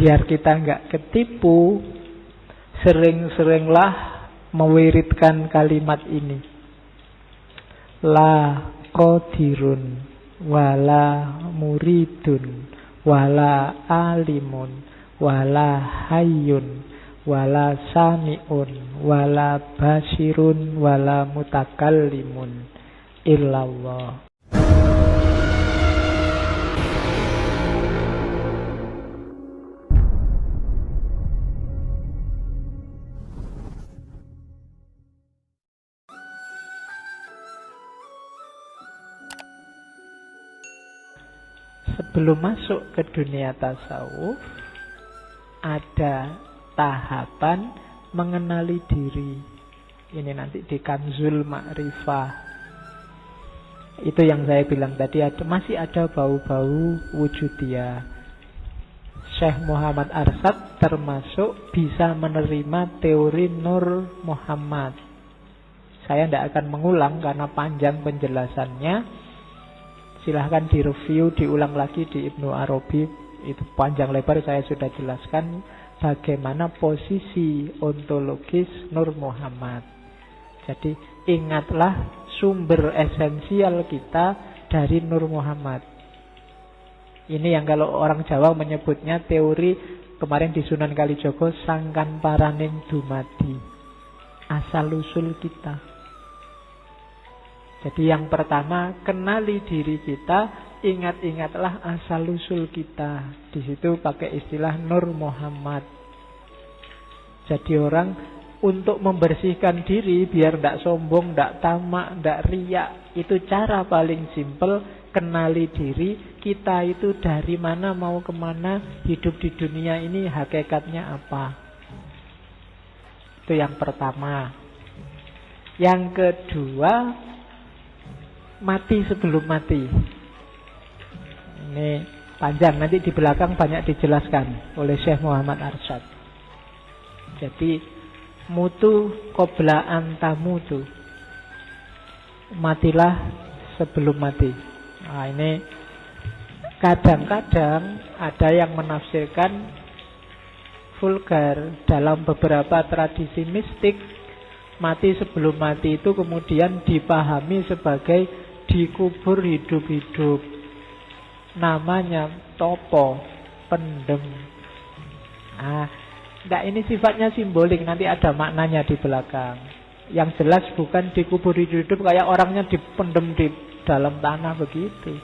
biar kita nggak ketipu, sering-seringlah mewiridkan kalimat ini. La qadirun wala muridun wala alimun wala hayyun wala sami'un wala basirun wala mutakallimun illallah. Sebelum masuk ke dunia tasawuf, ada tahapan mengenali diri. Ini nanti di Kanzul Ma'rifah. Itu yang saya bilang tadi, masih ada bau-bau wujudiyah. Syekh Muhammad Arsyad termasuk bisa menerima teori Nur Muhammad. Saya tidak akan mengulang karena panjang penjelasannya. Silahkan direview, diulang lagi di Ibnu Arabi. Itu panjang lebar saya sudah jelaskan bagaimana posisi ontologis Nur Muhammad. Jadi ingatlah sumber esensial kita dari Nur Muhammad. Ini yang kalau orang Jawa menyebutnya teori kemarin di Sunan Kalijogo, sangkan paraning dumadi, asal usul kita. Jadi yang pertama, kenali diri kita, ingat-ingatlah asal-usul kita. Di situ pakai istilah Nur Muhammad. Jadi orang untuk membersihkan diri biar tidak sombong, tidak tamak, tidak riak, itu cara paling simpel. Kenali diri, kita itu dari mana, mau kemana, hidup di dunia ini hakikatnya apa. Itu yang pertama. Yang kedua, mati sebelum mati. Ini panjang, nanti di belakang banyak dijelaskan oleh Syekh Muhammad Arsyad. Jadi mutu qabla anta mutu, matilah sebelum mati. Nah, ini kadang-kadang ada yang menafsirkan vulgar. Dalam beberapa tradisi mistik, mati sebelum mati itu kemudian dipahami sebagai dikubur hidup-hidup. Namanya topo, pendem. Ini sifatnya simbolik, nanti ada maknanya di belakang. Yang jelas bukan dikubur hidup-hidup kayak orangnya dipendem di dalam tanah begitu.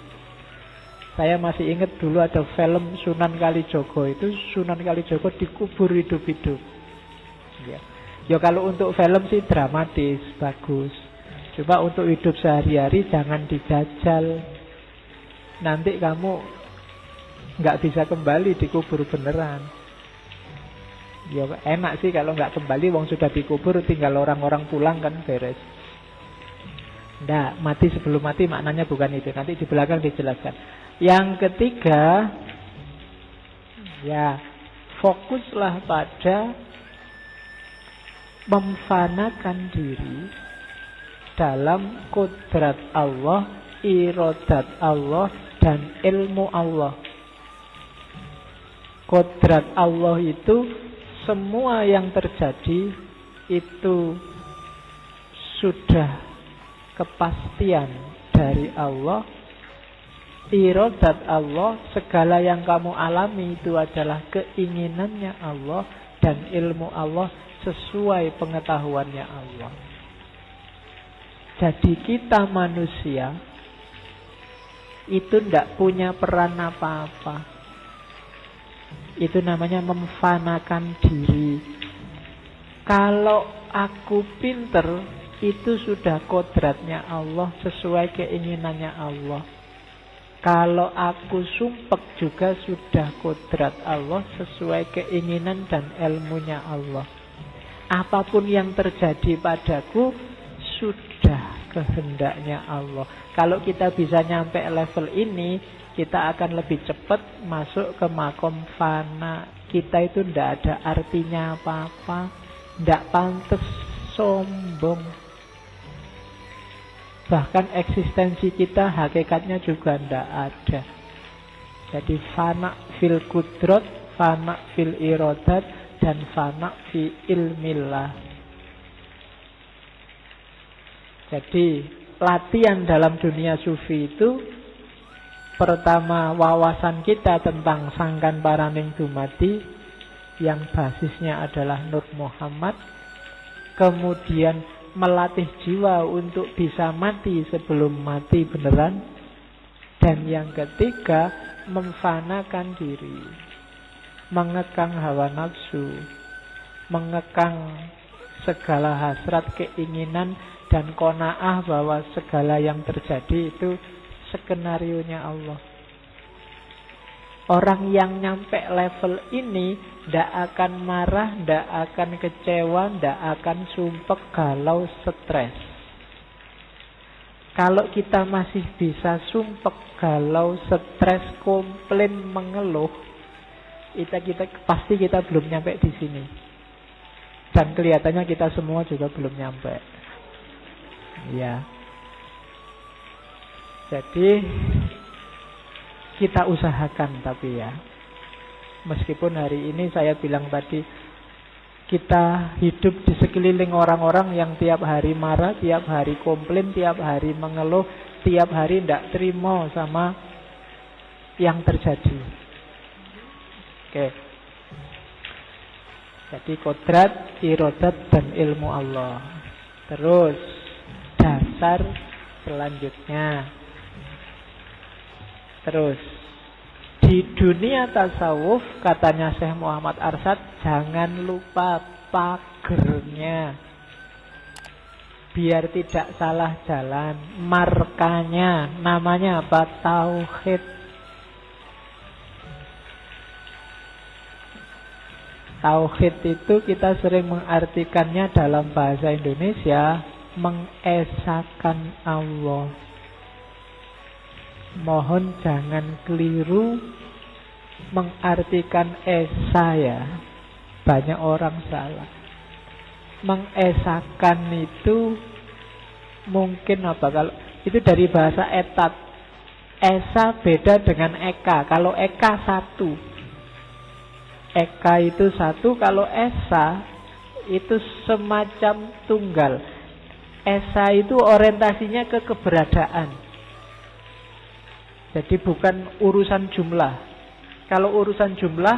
Saya masih ingat dulu ada film Sunan Kalijogo, itu Sunan Kalijogo dikubur hidup-hidup. Ya kalau untuk film sih dramatis, bagus. Coba untuk hidup sehari-hari jangan dijajal. Nanti kamu nggak bisa kembali dikubur beneran. Ya enak sih kalau nggak kembali, wong sudah dikubur, tinggal orang-orang pulang kan beres. Nggak, mati sebelum mati maknanya bukan itu. Nanti di belakang dijelaskan. Yang ketiga, ya fokuslah pada memfanakan diri dalam kodrat Allah, iradat Allah, dan ilmu Allah. Kodrat Allah itu semua yang terjadi itu sudah kepastian dari Allah. Iradat Allah, segala yang kamu alami itu adalah keinginannya Allah, dan ilmu Allah sesuai pengetahuannya Allah. Jadi kita manusia itu tidak punya peran apa-apa. Itu namanya memfanakan diri. Kalau aku pinter, itu sudah kodratnya Allah, sesuai keinginannya Allah. Kalau aku sumpek juga sudah kodrat Allah, sesuai keinginan dan ilmunya Allah. Apapun yang terjadi padaku sudah kehendaknya Allah. Kalau kita bisa nyampe level ini, kita akan lebih cepat masuk ke makom fana. Kita itu tidak ada artinya apa-apa, tidak pantas sombong. Bahkan eksistensi kita hakikatnya juga tidak ada. Jadi fana fil kudrot, fana fil iradat, dan fana fi ilmillah. Jadi latihan dalam dunia sufi itu, pertama wawasan kita tentang sangkan paraning dumadi yang basisnya adalah Nur Muhammad. Kemudian melatih jiwa untuk bisa mati sebelum mati beneran. Dan yang ketiga, memfanakan diri, mengekang hawa nafsu, mengekang segala hasrat, keinginan, dan qanaah bahwa segala yang terjadi itu skenarionya Allah. Orang yang nyampe level ini ndak akan marah, ndak akan kecewa, ndak akan sumpek, galau, stres. Kalau kita masih bisa sumpek, galau, stres, komplain, mengeluh, kita pasti kita belum nyampe di sini. Dan kelihatannya kita semua juga belum nyampe. Ya. Jadi kita usahakan, tapi ya, meskipun hari ini saya bilang tadi, kita hidup di sekeliling orang-orang yang tiap hari marah, tiap hari komplain, tiap hari mengeluh, tiap hari tidak terima sama yang terjadi. Oke. Jadi kodrat, irodat, dan ilmu Allah. Terus dasar selanjutnya. Terus di dunia tasawuf, katanya Syekh Muhammad Arsyad, jangan lupa pagernya, biar tidak salah jalan. Markanya namanya apa? Tauhid. Tauhid itu kita sering mengartikannya dalam bahasa Indonesia mengesakan Allah. Mohon jangan keliru mengartikan esa ya. Banyak orang salah. Mengesakan itu mungkin apa? Kalau itu dari bahasa etat. Esa beda dengan eka. Kalau eka satu. Eka itu satu. Kalau esa itu semacam tunggal. Esa itu orientasinya ke keberadaan. Jadi bukan urusan jumlah. Kalau urusan jumlah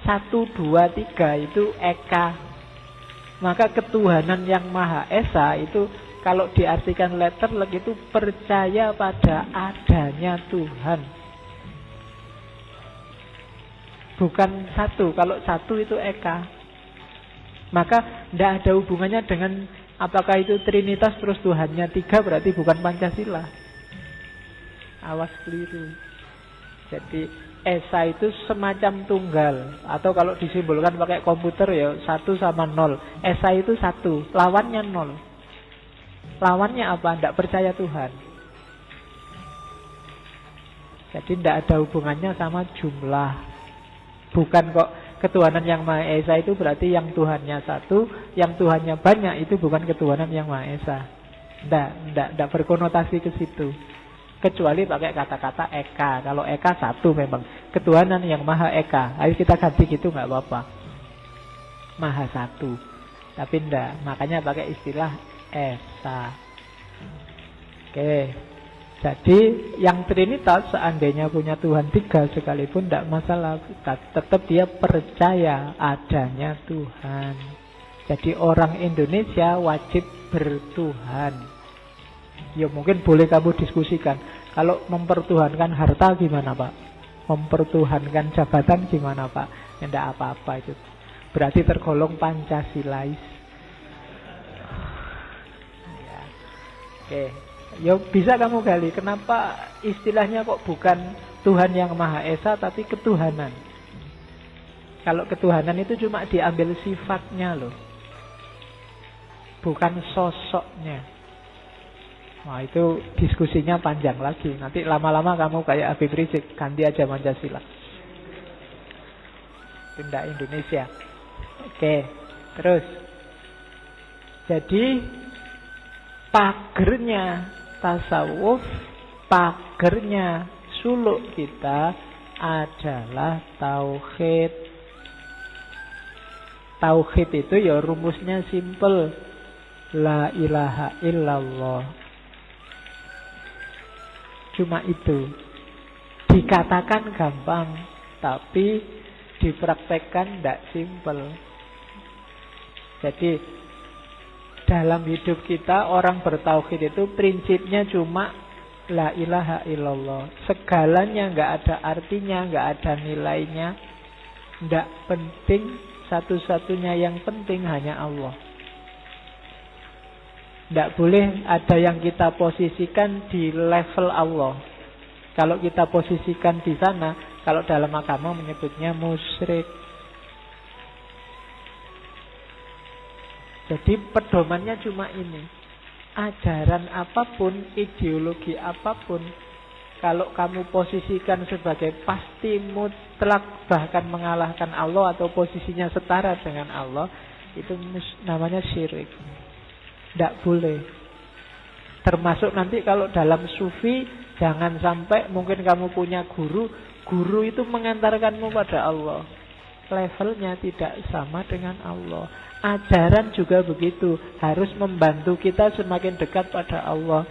1, 2, 3 itu eka. Maka ketuhanan yang Maha Esa itu kalau diartikan letterlek itu percaya pada adanya Tuhan. Bukan satu. Kalau satu itu eka. Maka tidak ada hubungannya dengan apakah itu Trinitas terus Tuhannya 3, berarti bukan Pancasila. Awas keliru. Jadi esa itu semacam tunggal. Atau kalau disimbolkan pakai komputer ya 1 sama 0. Esa itu 1, lawannya 0. Lawannya apa? Tidak percaya Tuhan. Jadi tidak ada hubungannya sama jumlah. Bukan kok ketuhanan yang Maha Esa itu berarti yang Tuhannya 1, yang Tuhannya banyak itu bukan ketuhanan yang Maha Esa. Tidak berkonotasi ke situ. Kecuali pakai kata-kata eka. Kalau eka 1 memang ketuhanan yang Maha Eka. Ayo kita ganti gitu nggak apa-apa. Maha 1. Tapi enggak. Makanya pakai istilah esa. Oke. Jadi yang Trinitas seandainya punya Tuhan 3 sekalipun tidak masalah. Tetap dia percaya adanya Tuhan. Jadi orang Indonesia wajib bertuhan. Ya mungkin boleh kamu diskusikan. Kalau mempertuhankan harta gimana Pak? Mempertuhankan jabatan gimana Pak? Ya, tidak apa-apa itu. Berarti tergolong Pancasilais. Ya. Oke. Ya bisa kamu gali. Kenapa istilahnya kok bukan Tuhan yang Maha Esa tapi ketuhanan? Kalau ketuhanan itu cuma diambil sifatnya loh. Bukan sosoknya. Wah itu diskusinya panjang lagi. Nanti lama-lama kamu kayak Habib Rizik, ganti aja Pancasila. Pindah Indonesia. Oke, terus. Jadi pagernya tasawuf, pagernya suluk kita adalah tauhid. Tauhid itu ya rumusnya simple. La ilaha illallah. Cuma itu. Dikatakan gampang, tapi dipraktekkan tidak simple. Jadi dalam hidup kita orang bertauhid itu prinsipnya cuma la ilaha illallah. Segalanya nggak ada artinya, nggak ada nilainya, nggak penting. Satu-satunya yang penting hanya Allah. Tidak boleh ada yang kita posisikan di level Allah. Kalau kita posisikan di sana, kalau dalam agama menyebutnya musyrik. Jadi pedomannya cuma ini. Ajaran apapun, ideologi apapun, kalau kamu posisikan sebagai pasti mutlak bahkan mengalahkan Allah atau posisinya setara dengan Allah, itu namanya syirik. Tidak boleh. Termasuk nanti kalau dalam sufi, jangan sampai mungkin kamu punya guru, guru itu mengantarkanmu pada Allah. Levelnya tidak sama dengan Allah. Ajaran juga begitu, harus membantu kita semakin dekat pada Allah.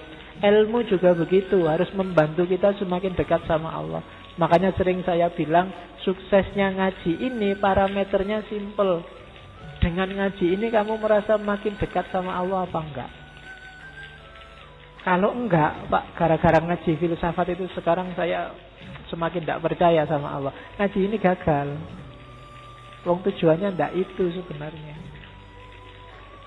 Ilmu juga begitu, harus membantu kita semakin dekat sama Allah. Makanya sering saya bilang, suksesnya ngaji ini parameternya simple. Dengan ngaji ini kamu merasa makin dekat sama Allah apa enggak? Kalau enggak, Pak, gara-gara ngaji filsafat itu sekarang saya semakin tidak percaya sama Allah. Ngaji ini gagal. Wong tujuannya enggak itu sebenarnya.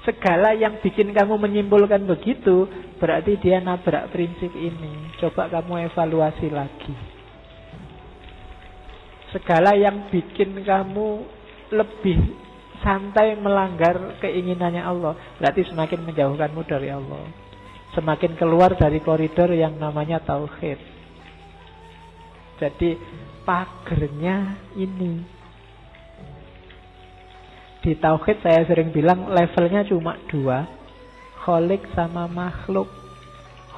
Segala yang bikin kamu menyimpulkan begitu, berarti dia nabrak prinsip ini. Coba kamu evaluasi lagi. Segala yang bikin kamu lebih santai melanggar keinginannya Allah, berarti semakin menjauhkanmu dari Allah. Semakin keluar dari koridor yang namanya tauhid. Jadi pagernya ini. Di tauhid saya sering bilang levelnya cuma 2, kholik sama makhluk.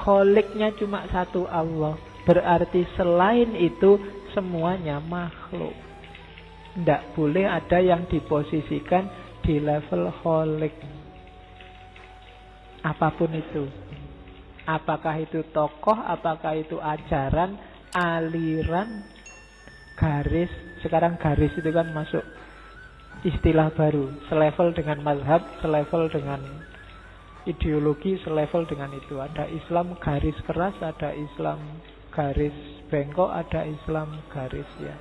Kholiknya cuma satu, Allah. Berarti selain itu semuanya makhluk. Tidak boleh ada yang diposisikan di level kholik. Apapun itu. Apakah itu tokoh, apakah itu ajaran, aliran, garis. Sekarang garis itu kan masuk istilah baru, selevel dengan mazhab, selevel dengan ideologi, selevel dengan itu. Ada Islam garis keras, ada Islam garis bengkok, ada Islam garis ya.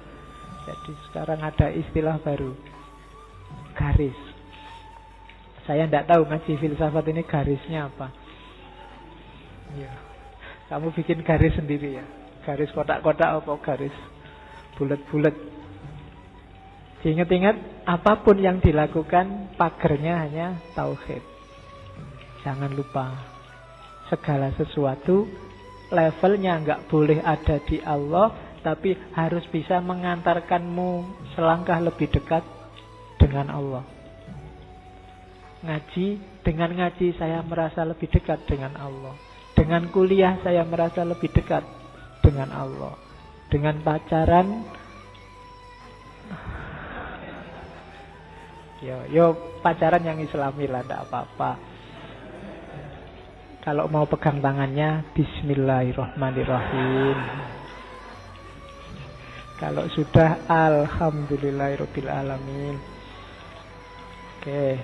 Jadi sekarang ada istilah baru, garis. Saya tidak tahu ngaji filsafat ini garisnya apa. Ya, kamu bikin garis sendiri ya. Garis kotak-kotak apa garis bulat-bulat. Ingat-ingat, apapun yang dilakukan pagernya hanya tauhid. Jangan lupa, segala sesuatu levelnya nggak boleh ada di Allah, tapi harus bisa mengantarkanmu selangkah lebih dekat dengan Allah. Ngaji, dengan ngaji saya merasa lebih dekat dengan Allah. Dengan kuliah saya merasa lebih dekat dengan Allah. Dengan pacaran, Yo pacaran yang islami lah, tidak apa-apa. Kalau mau pegang tangannya, bismillahirrahmanirrahim. Kalau sudah, alhamdulillahirabbil alamin. Oke.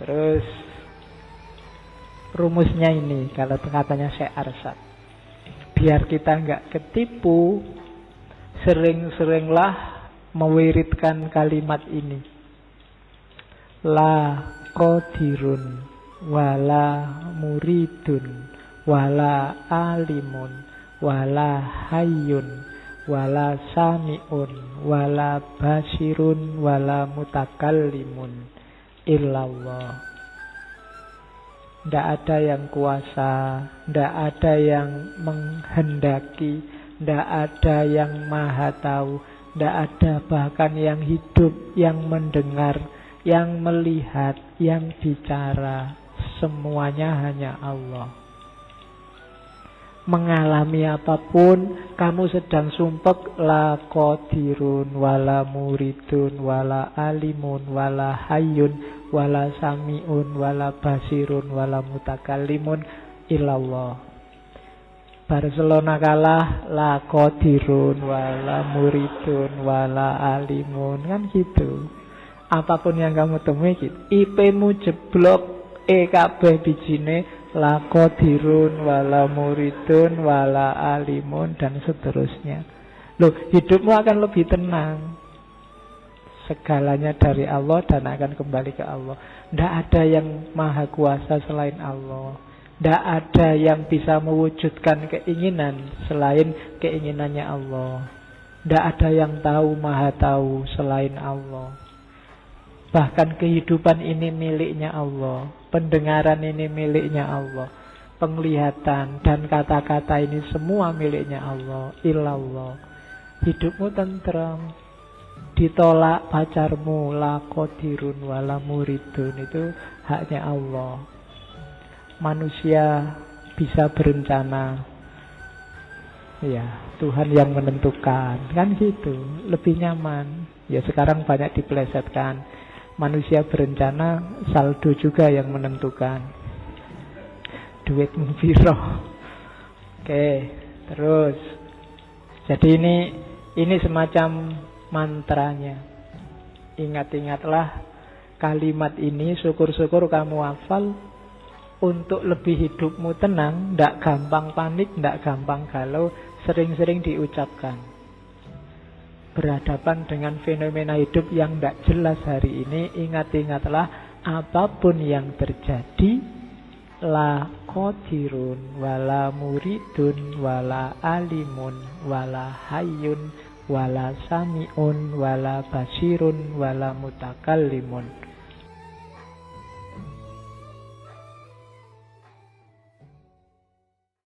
Terus rumusnya ini, kalau katanya Syekh Arsyad, biar kita nggak ketipu, sering-seringlah mewiridkan kalimat ini. La qadirun wala muridun wala alimun wala hayyun wala sami'un wala basirun wala mutakallimun illallah. Tidak ada yang kuasa, tidak ada yang menghendaki, tidak ada yang maha tahu, tidak ada bahkan yang hidup, yang mendengar, yang melihat, yang bicara. Semuanya hanya Allah. mengalami apapun, kamu sedang sumpek, la qadirun wala muridun wala alimun wala hayyun wala samiun wala basirun wala mutakallimun illallah. Barcelona kalah, la qadirun wala muridun wala alimun, kan gitu. Apapun yang kamu temui gitu. IP-mu jeblok, kabeh bijine, la qadirun wala muridun wala alimun, dan seterusnya. Loh, hidupmu akan lebih tenang. Segalanya dari Allah dan akan kembali ke Allah. Tidak ada yang maha kuasa selain Allah. Tidak ada yang bisa mewujudkan keinginan selain keinginannya Allah. Tidak ada yang tahu, maha tahu selain Allah. Bahkan kehidupan ini miliknya Allah. Pendengaran ini miliknya Allah. Penglihatan dan kata-kata ini semua miliknya Allah. Illallah. Hidupmu tentram. Ditolak pacarmu, la qadirun wala muridun, itu haknya Allah. Manusia bisa berencana, ya Tuhan yang menentukan, kan gitu, lebih nyaman. Ya sekarang banyak dipelesetkan, manusia berencana, saldo juga yang menentukan. Duitmu piro. Oke, terus. Jadi ini semacam mantranya. Ingat-ingatlah kalimat ini, syukur-syukur kamu hafal. Untuk lebih hidupmu tenang, tidak gampang panik, tidak gampang galau, sering-sering diucapkan. Berhadapan dengan fenomena hidup yang tidak jelas hari ini, ingat-ingatlah apapun yang terjadi, la qadirun wala muridun wala alimun wala hayyun wala samiun wala basirun wala mutakallimun.